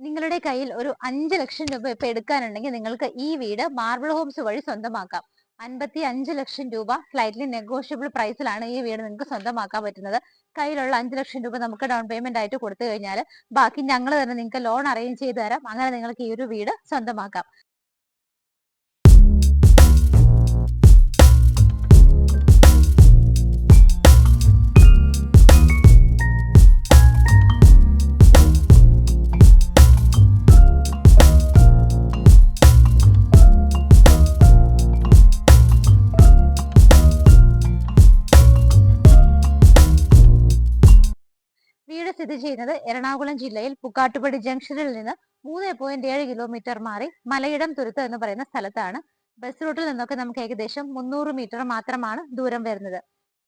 നിങ്ങളുടെ കയ്യിൽ ഒരു 5 ലക്ഷം രൂപ ഇപ്പൊ എടുക്കാനുണ്ടെങ്കിൽ നിങ്ങൾക്ക് ഈ വീട് മാർബിൾ ഹോംസ് വഴി സ്വന്തമാക്കാം. 55 ലക്ഷം രൂപ സ്ലൈറ്റ്ലി നെഗോഷ്യബിൾ പ്രൈസിലാണ് ഈ വീട് നിങ്ങൾക്ക് സ്വന്തമാക്കാൻ പറ്റുന്നത്. കയ്യിലുള്ള 5 ലക്ഷം രൂപ നമുക്ക് ഡൗൺ പേയ്മെന്റ് ആയിട്ട് കൊടുത്തു കഴിഞ്ഞാൽ ബാക്കി ഞങ്ങൾ തന്നെ നിങ്ങൾക്ക് ലോൺ അറേഞ്ച് ചെയ്ത് തരാം. അങ്ങനെ നിങ്ങൾക്ക് ഈ ഒരു വീട് സ്വന്തമാക്കാം. വീട് സ്ഥിതി ചെയ്യുന്നത് എറണാകുളം ജില്ലയിൽ പുക്കാട്ടുപടി ജംഗ്ഷനിൽ നിന്ന് 3.7 കിലോമീറ്റർ മാറി മലയിടം തുരുത്ത് എന്ന് പറയുന്ന സ്ഥലത്താണ്. ബസ് റൂട്ടിൽ നിന്നൊക്കെ നമുക്ക് ഏകദേശം 300 മീറ്റർ മാത്രമാണ് ദൂരം വരുന്നത്.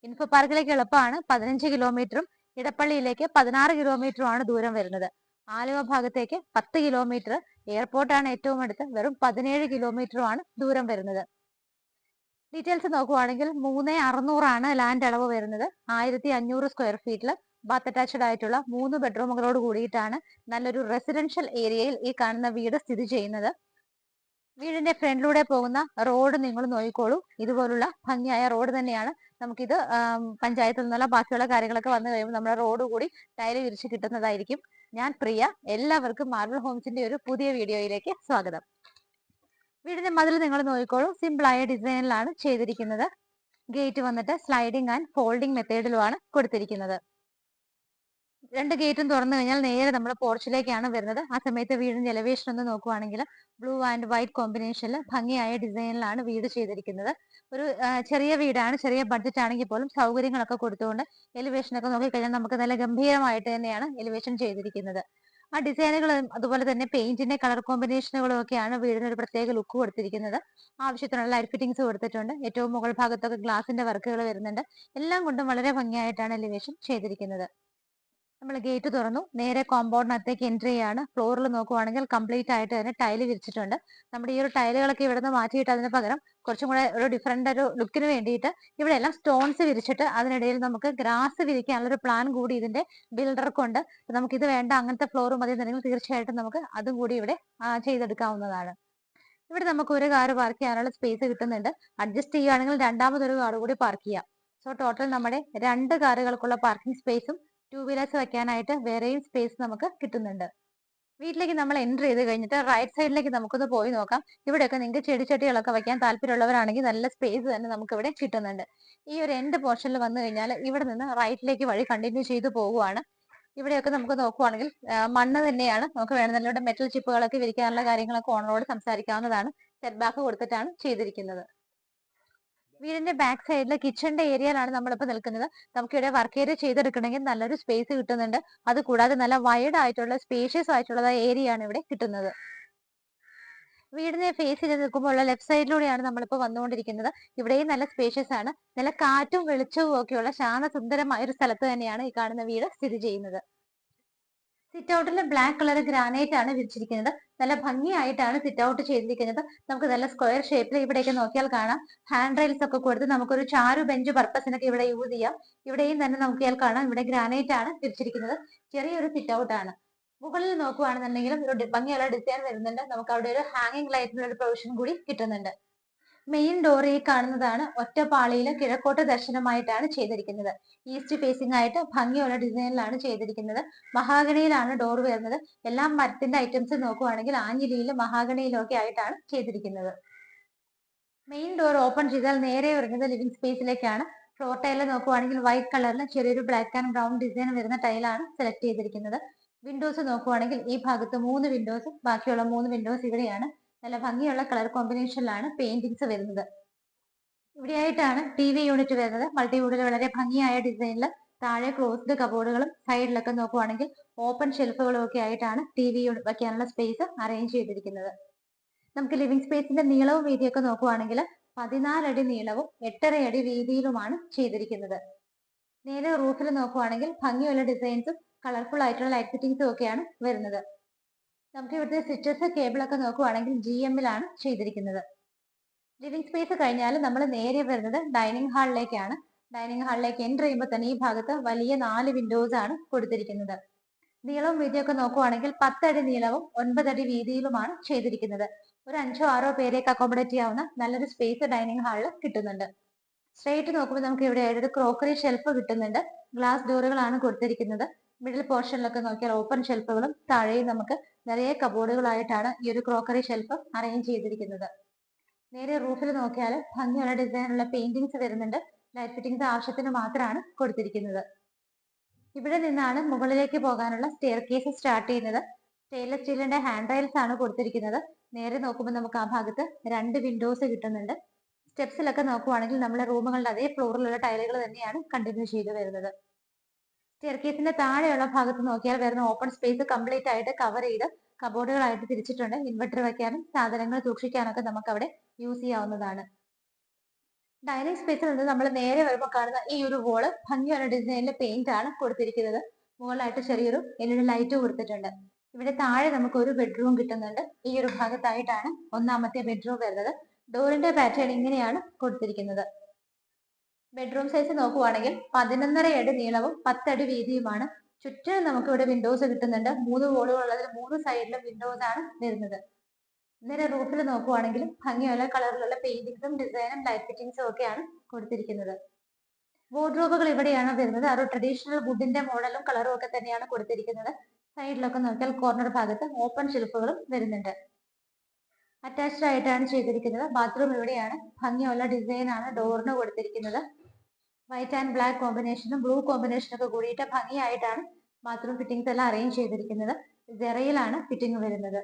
ഇൻഫോ പാർക്കിലേക്ക് എളുപ്പമാണ്. 15 കിലോമീറ്ററും ഇടപ്പള്ളിയിലേക്ക് 16 കിലോമീറ്ററുമാണ് ദൂരം വരുന്നത്. ആലുവ ഭാഗത്തേക്ക് 10 കിലോമീറ്റർ, എയർപോർട്ടാണ് ഏറ്റവും അടുത്ത്, വെറും 17 കിലോമീറ്ററുമാണ് ദൂരം വരുന്നത്. ഡീറ്റെയിൽസ് നോക്കുവാണെങ്കിൽ 3600 ആണ് ലാൻഡ് അളവ് വരുന്നത്. 1500 സ്ക്വയർ ഫീറ്റിൽ ബാത്ത് അറ്റാച്ച്ഡ് ആയിട്ടുള്ള 3 ബെഡ്റൂമുകളോട് കൂടിയിട്ടാണ് നല്ലൊരു റെസിഡൻഷ്യൽ ഏരിയയിൽ ഈ കാണുന്ന വീട് സ്ഥിതി ചെയ്യുന്നത്. വീടിന്റെ ഫ്രണ്ടിലൂടെ പോകുന്ന റോഡ് നിങ്ങൾ നോക്കിക്കോളൂ. ഇതുപോലുള്ള ഭംഗിയായ റോഡ് തന്നെയാണ്. നമുക്കിത് പഞ്ചായത്തിൽ നിന്നുള്ള ബാക്കിയുള്ള കാര്യങ്ങളൊക്കെ വന്നു കഴിയുമ്പോൾ നമ്മുടെ റോഡ് കൂടി ടൈല് വിരിച്ച് കിട്ടുന്നതായിരിക്കും. ഞാൻ പ്രിയ. എല്ലാവർക്കും മാർബിൾ ഹോംസിന്റെ ഒരു പുതിയ വീഡിയോയിലേക്ക് സ്വാഗതം. വീടിന്റെ മതിൽ നിങ്ങൾ നോക്കിക്കോളൂ. സിമ്പിൾ ആയ ഡിസൈനിലാണ് ചെയ്തിരിക്കുന്നത്. ഗേറ്റ് വന്നിട്ട് സ്ലൈഡിംഗ് ആൻഡ് ഫോൾഡിംഗ് മെത്തേഡിലുമാണ് കൊടുത്തിരിക്കുന്നത്. 2 ഗേറ്റും തുറന്നു കഴിഞ്ഞാൽ നേരെ നമ്മൾ പോർച്ചിലേക്കാണ് വരുന്നത്. ആ സമയത്ത് വീടിന്റെ എലിവേഷൻ ഒന്ന് നോക്കുവാണെങ്കിൽ ബ്ലൂ ആൻഡ് വൈറ്റ് കോമ്പിനേഷനിൽ ഭംഗിയായ ഡിസൈനിലാണ് വീട് ചെയ്തിരിക്കുന്നത്. ഒരു ചെറിയ വീടാണ്, ചെറിയ ബഡ്ജറ്റ് ആണെങ്കിൽ പോലും സൗകര്യങ്ങളൊക്കെ കൊടുത്തുകൊണ്ട് എലിവേഷൻ ഒക്കെ നോക്കിക്കഴിഞ്ഞാൽ നമുക്ക് നല്ല ഗംഭീരമായിട്ട് തന്നെയാണ് എലിവേഷൻ ചെയ്തിരിക്കുന്നത്. ആ ഡിസൈനുകളും അതുപോലെ തന്നെ പെയിന്റിന്റെ കളർ കോമ്പിനേഷനുകളും ഒക്കെയാണ് വീടിന് ഒരു പ്രത്യേക ലുക്ക് കൊടുത്തിരിക്കുന്നത്. ആവശ്യത്തിനുള്ള ലൈറ്റ് ഫിറ്റിംഗ്സ് കൊടുത്തിട്ടുണ്ട്. ഏറ്റവും മുകൾ ഭാഗത്തൊക്കെ ഗ്ലാസിന്റെ വർക്കുകൾ വരുന്നുണ്ട്. എല്ലാം കൊണ്ടും വളരെ ഭംഗിയായിട്ടാണ് എലിവേഷൻ ചെയ്തിരിക്കുന്നത്. നമ്മൾ ഗേറ്റ് തുറന്നു, നേരെ കോമ്പൗണ്ടിനകത്തേക്ക് എൻട്രി ചെയ്യാണ്. ഫ്ലോറിൽ നോക്കുവാണെങ്കിൽ കംപ്ലീറ്റ് ആയിട്ട് തന്നെ ടൈല് വിരിച്ചിട്ടുണ്ട്. നമ്മുടെ ഈ ഒരു ടൈലുകളൊക്കെ ഇവിടെ നിന്ന് മാറ്റിയിട്ട് അതിന് പകരം കുറച്ചും കൂടെ ഒരു ഡിഫറെന്റ് ഒരു ലുക്കിന് വേണ്ടിയിട്ട് ഇവിടെ എല്ലാം സ്റ്റോൺസ് വിരിച്ചിട്ട് അതിനിടയിൽ നമുക്ക് ഗ്രാസ് വിരിക്കാനുള്ള ഒരു പ്ലാൻ കൂടി ഇതിന്റെ ബിൽഡർക്കുണ്ട്. നമുക്ക് ഇത് വേണ്ട, അങ്ങനത്തെ ഫ്ലോർ മതി എന്നുണ്ടെങ്കിൽ തീർച്ചയായിട്ടും നമുക്ക് അതും കൂടി ഇവിടെ ചെയ്തെടുക്കാവുന്നതാണ്. ഇവിടെ നമുക്ക് ഒരു കാർ പാർക്ക് ചെയ്യാനുള്ള സ്പേസ് കിട്ടുന്നുണ്ട്. അഡ്ജസ്റ്റ് ചെയ്യുകയാണെങ്കിൽ രണ്ടാമതൊരു കാർ കൂടി പാർക്ക് ചെയ്യാം. സോ ടോട്ടൽ നമ്മുടെ 2 കാറുകൾക്കുള്ള പാർക്കിംഗ് സ്പേസും 2 വീലേഴ്സ് വെക്കാനായിട്ട് വേറെയും സ്പേസ് നമുക്ക് കിട്ടുന്നുണ്ട്. വീട്ടിലേക്ക് നമ്മൾ എൻട്രി ചെയ്ത് കഴിഞ്ഞിട്ട് റൈറ്റ് സൈഡിലേക്ക് നമുക്കൊന്ന് പോയി നോക്കാം. ഇവിടെയൊക്കെ നിങ്ങൾക്ക് ചെടിച്ചട്ടികളൊക്കെ വെക്കാൻ താല്പര്യമുള്ളവരാണെങ്കിൽ നല്ല സ്പേസ് തന്നെ നമുക്ക് ഇവിടെ കിട്ടുന്നുണ്ട്. ഈ ഒരു എൻഡ് പോർഷനിൽ വന്നു കഴിഞ്ഞാൽ ഇവിടെ നിന്ന് റൈറ്റിലേക്ക് വഴി കണ്ടിന്യൂ ചെയ്തു പോകുവാണ്. ഇവിടെയൊക്കെ നമുക്ക് നോക്കുവാണെങ്കിൽ മണ്ണ് തന്നെയാണ്. നമുക്ക് വേണമെന്നുള്ള മെറ്റൽ ചിപ്പുകളൊക്കെ വിരിക്കാനുള്ള കാര്യങ്ങളൊക്കെ ഓണറോട് സംസാരിക്കാവുന്നതാണ്. സെറ്റ് ബാക്ക് കൊടുത്തിട്ടാണ് ചെയ്തിരിക്കുന്നത്. വീടിന്റെ ബാക്ക് സൈഡിൽ കിച്ചണിന്റെ ഏരിയയിലാണ് നമ്മളിപ്പോൾ നിൽക്കുന്നത്. നമുക്ക് ഇവിടെ വർക്ക് ഏരിയ ചെയ്തെടുക്കണമെങ്കിൽ നല്ലൊരു സ്പേസ് കിട്ടുന്നുണ്ട്. അത് കൂടാതെ നല്ല വൈഡ് ആയിട്ടുള്ള സ്പേഷ്യസ് ആയിട്ടുള്ള ഏരിയ ആണ് ഇവിടെ കിട്ടുന്നത്. വീടിനെ ഫേസ് ചെയ്ത് നിൽക്കുമ്പോൾ ലെഫ്റ്റ് സൈഡിലൂടെയാണ് നമ്മളിപ്പോൾ വന്നുകൊണ്ടിരിക്കുന്നത്. ഇവിടെയും നല്ല സ്പേഷ്യസ് ആണ്. നല്ല കാറ്റും വെളിച്ചവും ഒക്കെയുള്ള ശാന്തസുന്ദരമായ ഒരു സ്ഥലത്ത് തന്നെയാണ് ഈ കാണുന്ന വീട് സ്ഥിതി ചെയ്യുന്നത്. സിറ്റ് ഔട്ടിൽ ബ്ലാക്ക് കളർ ഗ്രാനൈറ്റ് ആണ് വിരിച്ചിരിക്കുന്നത്. നല്ല ഭംഗിയായിട്ടാണ് സിറ്റ് ഔട്ട് ചെയ്തിരിക്കുന്നത്. നമുക്ക് നല്ല സ്ക്വയർ ഷേപ്പിൽ ഇവിടെയൊക്കെ നോക്കിയാൽ കാണാം. ഹാൻഡ് റെയിൽസ് ഒക്കെ കൊടുത്ത് നമുക്കൊരു ചാരു ബെഞ്ച് പർപ്പസിനൊക്കെ ഇവിടെ യൂസ് ചെയ്യാം. ഇവിടെയും തന്നെ നോക്കിയാൽ കാണാം, ഇവിടെ ഗ്രാനൈറ്റ് ആണ് വിരിച്ചിരിക്കുന്നത്. ചെറിയൊരു സിറ്റ് ഔട്ട് ആണ്. മുകളിൽ നോക്കുവാണെന്നുണ്ടെങ്കിലും ഒരു ഭംഗിയുള്ള ഡിസൈൻ വരുന്നുണ്ട്. നമുക്ക് അവിടെ ഒരു ഹാങ്ങിങ് ലൈറ്റിനുള്ള ഒരു പ്രൊവിഷൻ കൂടി കിട്ടുന്നുണ്ട്. മെയിൻ ഡോർ ഈ കാണുന്നതാണ്. ഒറ്റപ്പാളിയിൽ കിഴക്കോട്ട് ദർശനമായിട്ടാണ് ചെയ്തിരിക്കുന്നത്. ഈസ്റ്റ് ഫേസിംഗ് ആയിട്ട് ഭംഗിയുള്ള ഡിസൈനിലാണ് ചെയ്തിരിക്കുന്നത്. മഹാഗണിയിലാണ് ഡോർ വരുന്നത്. എല്ലാം മരത്തിന്റെ ഐറ്റംസ് നോക്കുവാണെങ്കിൽ ആഞ്ഞിലിയിലും മഹാഗണിയിലും ഒക്കെ ആയിട്ടാണ് ചെയ്തിരിക്കുന്നത്. മെയിൻ ഡോർ ഓപ്പൺ ചെയ്താൽ നേരെ വരുന്നത് ലിവിംഗ് സ്പേസിലേക്കാണ്. ഫ്ലോർ ടൈല് നോക്കുവാണെങ്കിൽ വൈറ്റ് കളറിൽ ചെറിയൊരു ബ്ലാക്ക് ആൻഡ് ബ്രൗൺ ഡിസൈൻ വരുന്ന ടൈലാണ് സെലക്ട് ചെയ്തിരിക്കുന്നത്. വിൻഡോസ് നോക്കുവാണെങ്കിൽ ഈ ഭാഗത്ത് 3 വിൻഡോസും ബാക്കിയുള്ള 3 വിൻഡോസ് ഇവിടെയാണ്. നല്ല ഭംഗിയുള്ള കളർ കോമ്പിനേഷനിലാണ് പെയിന്റിങ്സ് വരുന്നത്. ഇവിടെയായിട്ടാണ് TV യൂണിറ്റ് വരുന്നത്. മൾട്ടിവുഡിൽ വളരെ ഭംഗിയായ ഡിസൈനിൽ താഴെ ക്ലോസ്ഡ് കബോർഡുകളും സൈഡിലൊക്കെ നോക്കുവാണെങ്കിൽ ഓപ്പൺ ഷെൽഫുകളും ഒക്കെ ആയിട്ടാണ് TV വയ്ക്കാനുള്ള സ്പേസ് അറേഞ്ച് ചെയ്തിരിക്കുന്നത്. നമുക്ക് ലിവിംഗ് സ്പേസിന്റെ നീളവും വീതിയൊക്കെ നോക്കുവാണെങ്കിൽ 14 അടി നീളവും 8.5 അടി വീതിയിലുമാണ് ചെയ്തിരിക്കുന്നത്. നേരെ റൂഫിൽ നോക്കുവാണെങ്കിൽ ഭംഗിയുള്ള ഡിസൈൻസും കളർഫുൾ ആയിട്ടുള്ള ലൈറ്റ് ഫിറ്റിംഗ്സും ഒക്കെയാണ് വരുന്നത്. നമുക്ക് ഇവിടുത്തെ സ്വിച്ചസ് കേബിളൊക്കെ നോക്കുവാണെങ്കിൽ GM-ലാണ് ചെയ്തിരിക്കുന്നത്. ലിവിംഗ് സ്പേസ് കഴിഞ്ഞാൽ നമ്മൾ നേരെ വരുന്നത് ഡൈനിങ് ഹാളിലേക്കാണ്. ഡൈനിങ് ഹാളിലേക്ക് എൻ്റർ ചെയ്യുമ്പോൾ തന്നെ ഈ ഭാഗത്ത് വലിയ 4 വിൻഡോസ് ആണ് കൊടുത്തിരിക്കുന്നത്. നീളവും വീതിയൊക്കെ നോക്കുവാണെങ്കിൽ 10 അടി നീളവും 9 അടി വീതിയിലുമാണ് ചെയ്തിരിക്കുന്നത്. ഒരു 5-6 പേരെയൊക്കെ അക്കോമഡേറ്റ് ചെയ്യാവുന്ന നല്ലൊരു സ്പേസ് ഡൈനിങ് ഹാളിൽ കിട്ടുന്നുണ്ട്. സ്ട്രേറ്റ് നോക്കുമ്പോൾ നമുക്ക് ഇവിടെ ഒരു ക്രോക്കറി ഷെൽഫ് കിട്ടുന്നുണ്ട്. ഗ്ലാസ് ഡോറുകളാണ് കൊടുത്തിരിക്കുന്നത്. മിഡിൽ പോർഷനിലൊക്കെ നോക്കിയാൽ ഓപ്പൺ ഷെൽഫുകളും താഴെയും നമുക്ക് നിറയെ കബോർഡുകളായിട്ടാണ് ഈ ഒരു ക്രോക്കറി ഷെൽഫ് അറേഞ്ച് ചെയ്തിരിക്കുന്നത്. നേരെ റൂഫിൽ നോക്കിയാൽ ഭംഗിയുള്ള ഡിസൈനുള്ള പെയിന്റിങ്സ് വരുന്നുണ്ട്. ലൈറ്റ് ഫിറ്റിംഗ്സ് ആവശ്യത്തിന് മാത്രമാണ് കൊടുത്തിരിക്കുന്നത്. ഇവിടെ നിന്നാണ് മുകളിലേക്ക് പോകാനുള്ള സ്റ്റെയർ കേസ് സ്റ്റാർട്ട് ചെയ്യുന്നത്. സ്റ്റെയിൻലെസ് സ്റ്റീലിന്റെ ഹാൻഡ് റെയിൽസ് ആണ് കൊടുത്തിരിക്കുന്നത്. നേരെ നോക്കുമ്പോൾ നമുക്ക് ആ ഭാഗത്ത് 2 വിൻഡോസ് കിട്ടുന്നുണ്ട്. സ്റ്റെപ്സിലൊക്കെ നോക്കുവാണെങ്കിൽ നമ്മുടെ റൂമുകളുടെ അതേ ഫ്ലോറിലുള്ള ടൈലുകൾ തന്നെയാണ് കണ്ടിന്യൂ ചെയ്തു വരുന്നത്. സ്റ്റെയർ കേസിന്റെ താഴെയുള്ള ഭാഗത്ത് നോക്കിയാൽ വരുന്ന ഓപ്പൺ സ്പേസ് കംപ്ലീറ്റ് ആയിട്ട് കവർ ചെയ്ത് കബോർഡുകളായിട്ട് തിരിച്ചിട്ടുണ്ട്. ഇൻവെർട്ടർ വെക്കാനും സാധനങ്ങൾ സൂക്ഷിക്കാനൊക്കെ നമുക്ക് അവിടെ യൂസ് ചെയ്യാവുന്നതാണ്. ഡൈനിങ് സ്പേസിൽ നിന്ന് നമ്മൾ നേരെ വരുമ്പോൾ കാണുന്ന ഈ ഒരു വോള് ഭംഗിയുള്ള ഡിസൈനിലെ പെയിന്റ് ആണ് കൊടുത്തിരിക്കുന്നത്. മുകളിലായിട്ട് ചെറിയൊരു LED ലൈറ്റ് കൊടുത്തിട്ടുണ്ട്. ഇവിടെ താഴെ നമുക്ക് ഒരു ബെഡ്റൂം കിട്ടുന്നുണ്ട്. ഈ ഒരു ഭാഗത്തായിട്ടാണ് ഒന്നാമത്തെ ബെഡ്റൂം വരുന്നത്. ഡോറിന്റെ പാറ്റേൺ ഇങ്ങനെയാണ് കൊടുത്തിരിക്കുന്നത്. ബെഡ്റൂം സൈസ് നോക്കുവാണെങ്കിൽ 11.5 അടി നീളവും 10 അടി വീതിയുമാണ്. ചുറ്റും നമുക്ക് ഇവിടെ വിൻഡോസ് കിട്ടുന്നുണ്ട്. 3 വോളുകൾ ഉള്ളതിൽ 3 സൈഡിലും വിൻഡോസ് ആണ് വരുന്നത്. നേരെ റൂഫിൽ നോക്കുവാണെങ്കിലും ഭംഗിയുള്ള കളറിലുള്ള പെയിന്റിങ്സും ഡിസൈനും ലൈറ്റ് ഫിറ്റിംഗ്സും ഒക്കെയാണ് കൊടുത്തിരിക്കുന്നത്. വാർഡ്രോബുകൾ ഇവിടെയാണ് വരുന്നത്. ആ ഒരു ട്രഡീഷണൽ വുഡിന്റെ മോഡലും കളറും ഒക്കെ തന്നെയാണ് കൊടുത്തിരിക്കുന്നത്. സൈഡിലൊക്കെ നോക്കിയാൽ കോർണർ ഭാഗത്ത് ഓപ്പൺ ഷെൽഫുകളും വരുന്നുണ്ട്. അറ്റാച്ച്ഡ് ആയിട്ടാണ് ചെയ്തിരിക്കുന്നത്. ബാത്റൂം ഇവിടെയാണ്. ഭംഗിയുള്ള ഡിസൈൻ ആണ് ഡോറിന് കൊടുത്തിരിക്കുന്നത്. വൈറ്റ് ആൻഡ് ബ്ലാക്ക് കോമ്പിനേഷനും ബ്ലൂ കോമ്പിനേഷനും ഒക്കെ കൂടിയിട്ട് ഭംഗിയായിട്ടാണ് ബാത്റൂം ഫിറ്റിംഗ്സ് എല്ലാം അറേഞ്ച് ചെയ്തിരിക്കുന്നത്. ജെറയിലാണ് ഫിറ്റിംഗ് വരുന്നത്.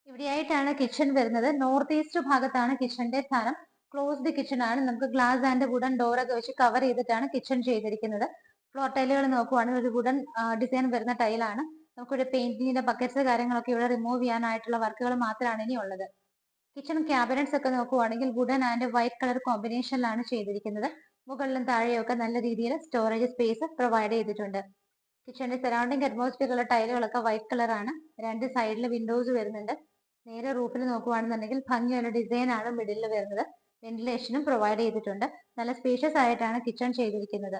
ഇവിടെയായിട്ടാണ് കിച്ചൺ വരുന്നത്. നോർത്ത് ഈസ്റ്റ് ഭാഗത്താണ് കിച്ചന്റെ സ്ഥാനം. ക്ലോസ്ഡ് കിച്ചൺ ആണ്. നമുക്ക് ഗ്ലാസ് ആൻഡ് വുഡൻ ഡോറൊക്കെ വെച്ച് കവർ ചെയ്തിട്ടാണ് കിച്ചൺ ചെയ്തിരിക്കുന്നത്. ഫ്ലോർ ടൈലുകൾ നോക്കുവാണെങ്കിൽ ഒരു വുഡൻ ഡിസൈൻ വരുന്ന ടൈലാണ്. നമുക്കിവിടെ പെയിന്റിങ്ങിന്റെ ബക്കറ്റ്സ് കാര്യങ്ങളൊക്കെ ഇവിടെ റിമൂവ് ചെയ്യാനായിട്ടുള്ള വർക്കുകൾ മാത്രമാണ് ഇനി ഉള്ളത്. കിച്ചൺ ക്യാബിനറ്റ്സ് ഒക്കെ നോക്കുവാണെങ്കിൽ വുഡൻ ആൻഡ് വൈറ്റ് കളർ കോമ്പിനേഷനിലാണ് ചെയ്തിരിക്കുന്നത്. മുകളിലും താഴെയൊക്കെ നല്ല രീതിയിൽ സ്റ്റോറേജ് സ്പേസ് പ്രൊവൈഡ് ചെയ്തിട്ടുണ്ട്. കിച്ചണിന്റെ സറൗണ്ടിങ് അറ്റ്മോസ്ഫിയറുള്ള ടൈലുകളൊക്കെ വൈറ്റ് കളറാണ്. 2 സൈഡിൽ വിൻഡോസ് വരുന്നുണ്ട്. നേരെ റൂഫിൽ നോക്കുവാണെന്നുണ്ടെങ്കിൽ ഭംഗിയുള്ള ഡിസൈൻ ആണ് മിഡിലിൽ വരുന്നത്. വെന്റിലേഷനും പ്രൊവൈഡ് ചെയ്തിട്ടുണ്ട്. നല്ല സ്പേഷ്യസ് ആയിട്ടാണ് കിച്ചൺ ചെയ്തിരിക്കുന്നത്.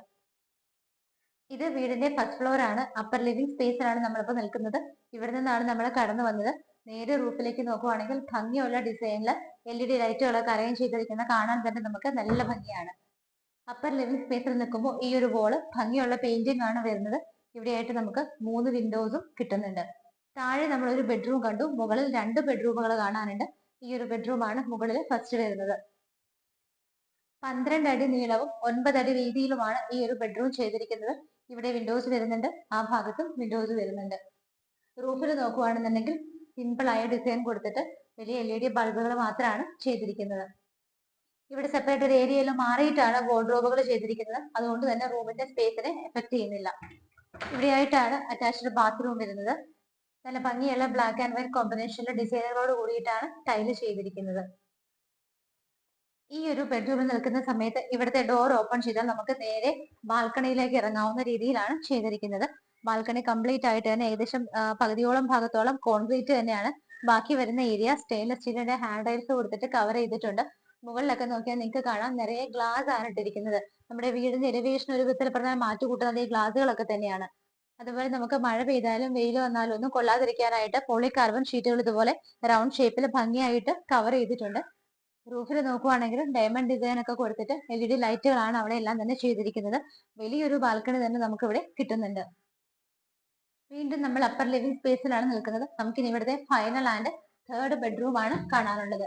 ഇത് വീടിന്റെ ഫസ്റ്റ് ഫ്ലോർ ആണ്. അപ്പർ ലിവിംഗ് സ്പേസിലാണ് നമ്മളിപ്പോൾ നിൽക്കുന്നത്. ഇവിടെ നിന്നാണ് നമ്മൾ കടന്നു വന്നത്. നേരെ റൂഫിലേക്ക് നോക്കുവാണെങ്കിൽ ഭംഗിയുള്ള ഡിസൈനിൽ LED ലൈറ്റുകളൊക്കെ അറേഞ്ച് ചെയ്തിരിക്കുന്ന കാണാൻ തന്നെ നമുക്ക് നല്ല ഭംഗിയാണ്. അപ്പർ ലിവിംഗ് സ്പേസിൽ നിൽക്കുമ്പോൾ ഈ ഒരു വോള് ഭംഗിയുള്ള പെയിന്റിംഗ് ആണ് വരുന്നത്. ഇവിടെയായിട്ട് നമുക്ക് 3 വിൻഡോസും കിട്ടുന്നുണ്ട്. താഴെ നമ്മൾ ഒരു ബെഡ്റൂം കണ്ടു. മുകളിൽ 2 ബെഡ്റൂമുകൾ കാണാനുണ്ട്. ഈ ഒരു ബെഡ്റൂമാണ് മുകളിൽ ഫസ്റ്റ് വരുന്നത്. 12 അടി നീളവും 9 അടി വീതിയിലുമാണ് ഈ ഒരു ബെഡ്റൂം ചെയ്തിരിക്കുന്നത്. ഇവിടെ വിൻഡോസ് വരുന്നുണ്ട്. ആ ഭാഗത്തും വിൻഡോസ് വരുന്നുണ്ട്. റൂഫിൽ നോക്കുവാണെന്നുണ്ടെങ്കിൽ സിമ്പിൾ ആയ ഡിസൈൻ കൊടുത്തിട്ട് വലിയ LED ബൾബുകൾ മാത്രമാണ് ചെയ്തിരിക്കുന്നത്. ഇവിടെ സെപ്പറേറ്റ് ഒരു ഏരിയയിൽ മാറിയിട്ടാണ് വാർഡ്രോബുകൾ ചെയ്തിരിക്കുന്നത്. അതുകൊണ്ട് തന്നെ റൂമിന്റെ സ്പേസിനെ എഫക്ട് ചെയ്യുന്നില്ല. ഇവിടെയായിട്ടാണ് അറ്റാച്ച്ഡ് ബാത്റൂം വരുന്നത്. നല്ല ഭംഗിയുള്ള ബ്ലാക്ക് ആൻഡ് വൈറ്റ് കോമ്പിനേഷനിലെ ഡിസൈനുകളോട് കൂടിയിട്ടാണ് ടൈല് ചെയ്തിരിക്കുന്നത്. ഈ ഒരു ബെഡ്റൂമിൽ നിൽക്കുന്ന സമയത്ത് ഇവിടുത്തെ ഡോർ ഓപ്പൺ ചെയ്താൽ നമുക്ക് നേരെ ബാൽക്കണിയിലേക്ക് ഇറങ്ങാവുന്ന രീതിയിലാണ് ചെയ്തിരിക്കുന്നത്. ബാൽക്കണി കംപ്ലീറ്റ് ആയിട്ട് തന്നെ ഏകദേശം പകുതിയോളം ഭാഗത്തോളം കോൺക്രീറ്റ് തന്നെയാണ്. ബാക്കി വരുന്ന ഏരിയ സ്റ്റെയിൻലെസ് സ്റ്റീലിന്റെ ഹാൻഡ് റെയിൽസ് കൊടുത്തിട്ട് കവർ ചെയ്തിട്ടുണ്ട്. മുകളിലൊക്കെ നോക്കിയാൽ നിങ്ങൾക്ക് കാണാം നിറയെ ഗ്ലാസ് ആണ് ഇട്ടിരിക്കുന്നത്. നമ്മുടെ വീടിന്റെ എലിവേഷൻ ഒരു വിധത്തിൽ പറഞ്ഞാൽ മാറ്റുകൂട്ടുന്നത് ഈ ഗ്ലാസുകളൊക്കെ തന്നെയാണ്. അതുപോലെ നമുക്ക് മഴ പെയ്താലും വെയിൽ വന്നാലും ഒന്നും കൊള്ളാതിരിക്കാനായിട്ട് പോളികാർബൺ ഷീറ്റുകൾ ഇതുപോലെ റൗണ്ട് ഷേപ്പിൽ ഭംഗിയായിട്ട് കവർ ചെയ്തിട്ടുണ്ട്. റൂഫിൽ നോക്കുവാണെങ്കിൽ ഡയമണ്ട് ഡിസൈൻ ഒക്കെ കൊടുത്തിട്ട് LED ലൈറ്റുകളാണ് അവിടെ എല്ലാം തന്നെ ചെയ്തിരിക്കുന്നത്. വലിയൊരു ബാൽക്കണി തന്നെ നമുക്ക് ഇവിടെ കിട്ടുന്നുണ്ട്. വീണ്ടും നമ്മൾ അപ്പർ ലിവിംഗ് സ്പേസിലാണ് നിൽക്കുന്നത്. നമുക്കിനി ഇവിടുത്തെ ഫൈനൽ ആൻഡ് തേർഡ് ബെഡ്റൂം ആണ് കാണാനുള്ളത്.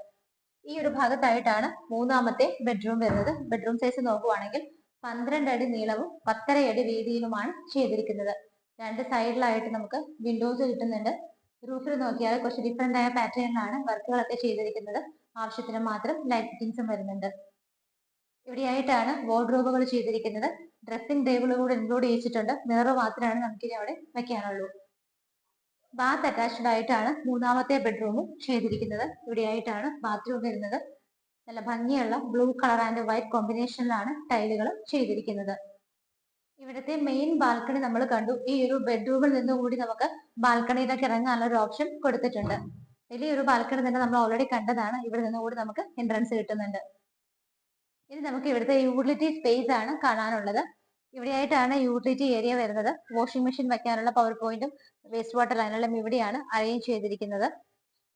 ഈ ഒരു ഭാഗത്തായിട്ടാണ് മൂന്നാമത്തെ ബെഡ്റൂം വരുന്നത്. ബെഡ്റൂം സൈസ് നോക്കുവാണെങ്കിൽ 12 അടി നീളവും 10.5 അടി വീതിയിലുമാണ് ചെയ്തിരിക്കുന്നത്. 2 സൈഡിലായിട്ട് നമുക്ക് വിൻഡോസ് കിട്ടുന്നുണ്ട്. റൂഫിൽ നോക്കിയാൽ കുറച്ച് ഡിഫറെന്റ് ആയ പാറ്റേണിലാണ് വർക്കുകളൊക്കെ ചെയ്തിരിക്കുന്നത്. ആവശ്യത്തിന് മാത്രം ലൈറ്റ് ഫിറ്റിംഗ്സും വരുന്നുണ്ട്. ഇവിടെയായിട്ടാണ് വാർഡ്രോബുകൾ ചെയ്തിരിക്കുന്നത്. ഡ്രസ്സിംഗ് ടേബിൾ കൂടെ ഇൻക്ലൂഡ് ചെയ്തിട്ടുണ്ട്. മിറർ മാത്രമാണ് നമുക്കിനി അവിടെ വെക്കാനുള്ളൂ. ബാത്ത് അറ്റാച്ച്ഡ് ആയിട്ടാണ് മൂന്നാമത്തെ ബെഡ്റൂമും ചെയ്തിരിക്കുന്നത്. ഇവിടെയായിട്ടാണ് ബാത്റൂം വരുന്നത്. നല്ല ഭംഗിയുള്ള ബ്ലൂ കളർ ആൻഡ് വൈറ്റ് കോമ്പിനേഷനിലാണ് ടൈലുകൾ ചെയ്തിരിക്കുന്നത്. ഇവിടുത്തെ മെയിൻ ബാൽക്കണി നമ്മൾ കണ്ടു. ഈ ഒരു ബെഡ്റൂമിൽ നിന്നും കൂടി നമുക്ക് ബാൽക്കണിയിലേക്ക് ഇറങ്ങാനുള്ള ഒരു ഓപ്ഷൻ കൊടുത്തിട്ടുണ്ട്. വലിയൊരു ബാൽക്കണി തന്നെ നമ്മൾ ഓൾറെഡി കണ്ടതാണ്. ഇവിടെ നിന്നും കൂടി നമുക്ക് എൻട്രൻസ് കിട്ടുന്നുണ്ട്. ഇനി നമുക്ക് ഇവിടുത്തെ യൂട്ടിലിറ്റി സ്പേസ് ആണ് കാണാനുള്ളത്. ഇവിടെയായിട്ടാണ് യൂട്ടിലിറ്റി ഏരിയ വരുന്നത്. വാഷിംഗ് മെഷീൻ വെക്കാനുള്ള പവർ പോയിന്റും വേസ്റ്റ് വാട്ടർ ലൈനെല്ലാം ഇവിടെയാണ് അറേഞ്ച് ചെയ്തിരിക്കുന്നത്.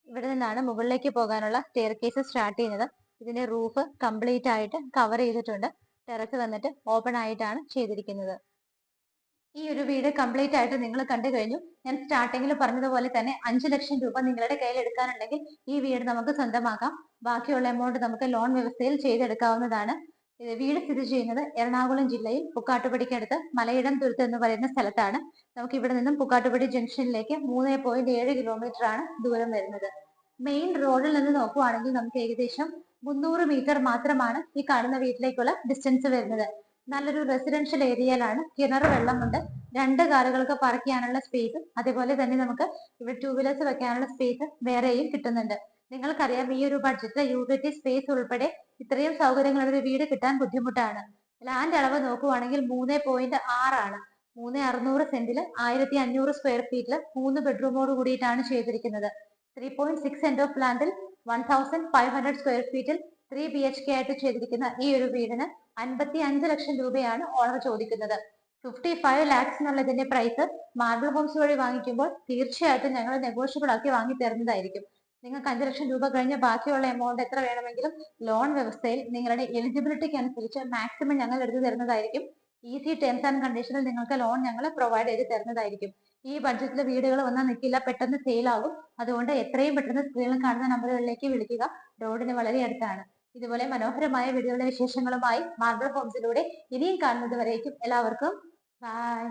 ഇവിടെ നിന്നാണ് മുകളിലേക്ക് പോകാനുള്ള സ്റ്റെയർ കേസ് സ്റ്റാർട്ട് ചെയ്യുന്നത്. ഇതിന്റെ റൂഫ് കംപ്ലീറ്റ് ആയിട്ട് കവർ ചെയ്തിട്ടുണ്ട്. ടെറസ് വന്നിട്ട് ഓപ്പൺ ആയിട്ടാണ് ചെയ്തിരിക്കുന്നത്. ഈ ഒരു വീട് കംപ്ലീറ്റ് ആയിട്ട് നിങ്ങൾ കണ്ടു കഴിഞ്ഞു. ഞാൻ സ്റ്റാർട്ടിങ്ങിൽ പറഞ്ഞതുപോലെ തന്നെ 5 ലക്ഷം രൂപ നിങ്ങളുടെ കയ്യിൽ എടുക്കാനുണ്ടെങ്കിൽ ഈ വീട് നമുക്ക് സ്വന്തമാക്കാം. ബാക്കിയുള്ള എമൗണ്ട് നമുക്ക് ലോൺ വ്യവസ്ഥയിൽ ചെയ്തെടുക്കാവുന്നതാണ്. വീട് സ്ഥിതി ചെയ്യുന്നത് എറണാകുളം ജില്ലയിൽ പുക്കാട്ടുപടിക്കടുത്ത് മലയിടം തുരുത്ത് എന്ന് പറയുന്ന സ്ഥലത്താണ്. നമുക്ക് ഇവിടെ നിന്നും പുക്കാട്ടുപടി ജംഗ്ഷനിലേക്ക് 3.7 കിലോമീറ്റർ ആണ് ദൂരം വരുന്നത്. മെയിൻ റോഡിൽ നിന്ന് നോക്കുവാണെങ്കിൽ നമുക്ക് ഏകദേശം 300 മീറ്റർ മാത്രമാണ് ഈ കാണുന്ന വീട്ടിലേക്കുള്ള ഡിസ്റ്റൻസ് വരുന്നത്. നല്ലൊരു റെസിഡൻഷ്യൽ ഏരിയയിലാണ്. കിണർ വെള്ളമുണ്ട്. 2 കാറുകൾക്ക് പാർക്ക് ചെയ്യാനുള്ള സ്പേസ്, അതേപോലെ തന്നെ നമുക്ക് ഇവിടെ 2 വീലേഴ്സ് വെക്കാനുള്ള സ്പേസ് വേറെയും കിട്ടുന്നുണ്ട്. നിങ്ങൾക്കറിയാം ഈ ഒരു ബഡ്ജറ്റിൽ യൂട്ടിലിറ്റി സ്പേസ് ഉൾപ്പെടെ ഇത്രയും സൗകര്യങ്ങളുള്ള ഒരു വീട് കിട്ടാൻ ബുദ്ധിമുട്ടാണ്. ലാൻഡ് അളവ് നോക്കുവാണെങ്കിൽ 3.6 ആണ്. 3,600 സെന്റിൽ 1,500 സ്ക്വയർ ഫീറ്റിൽ 3 ബെഡ്റൂമോട് കൂടിയിട്ടാണ് ചെയ്തിരിക്കുന്നത്. 3.6 സെന്റ് ഓഫ് ലാൻഡിൽ 1,500 സ്ക്വയർ ഫീറ്റിൽ 3 BHK ആയിട്ട് ചെയ്തിരിക്കുന്ന ഈ ഒരു വീടിന് 55 ലക്ഷം രൂപയാണ് ഓണർ ചോദിക്കുന്നത്. 55 ലാക്സ് എന്നുള്ള ഇതിന്റെ പ്രൈസ് മാർബിൾ ഹോംസ് വഴി വാങ്ങിക്കുമ്പോൾ തീർച്ചയായിട്ടും ഞങ്ങൾ നെഗോഷ്യബിൾ ആക്കി വാങ്ങി തരുന്നതായിരിക്കും. നിങ്ങൾക്ക് 5 ലക്ഷം രൂപ കഴിഞ്ഞ് ബാക്കിയുള്ള എമൗണ്ട് എത്ര വേണമെങ്കിലും ലോൺ വ്യവസ്ഥയിൽ നിങ്ങളുടെ എലിജിബിലിറ്റിക്ക് അനുസരിച്ച് മാക്സിമം ഞങ്ങൾ എടുത്തു തരുന്നതായിരിക്കും. ഈസി ടേംസ് ആൻഡ് കണ്ടീഷനിൽ നിങ്ങൾക്ക് ലോൺ ഞങ്ങൾ പ്രൊവൈഡ് ചെയ്ത് തരുന്നതായിരിക്കും. ഈ ബഡ്ജറ്റിൽ വീടുകൾ വന്നാൽ നിൽക്കില്ല, പെട്ടെന്ന് സെയിൽ ആകും. അതുകൊണ്ട് എത്രയും പെട്ടെന്ന് സ്ക്രീനിൽ കാണുന്ന നമ്പറുകളിലേക്ക് വിളിക്കുക. റോഡിന് വളരെ അടുത്താണ്. ഇതുപോലെ മനോഹരമായ വീടുകളുടെ വിശേഷങ്ങളുമായി മാർബിൾ ഹോംസിലൂടെ ഇനിയും കാണുന്നത് വരേക്കും എല്ലാവർക്കും ബൈ.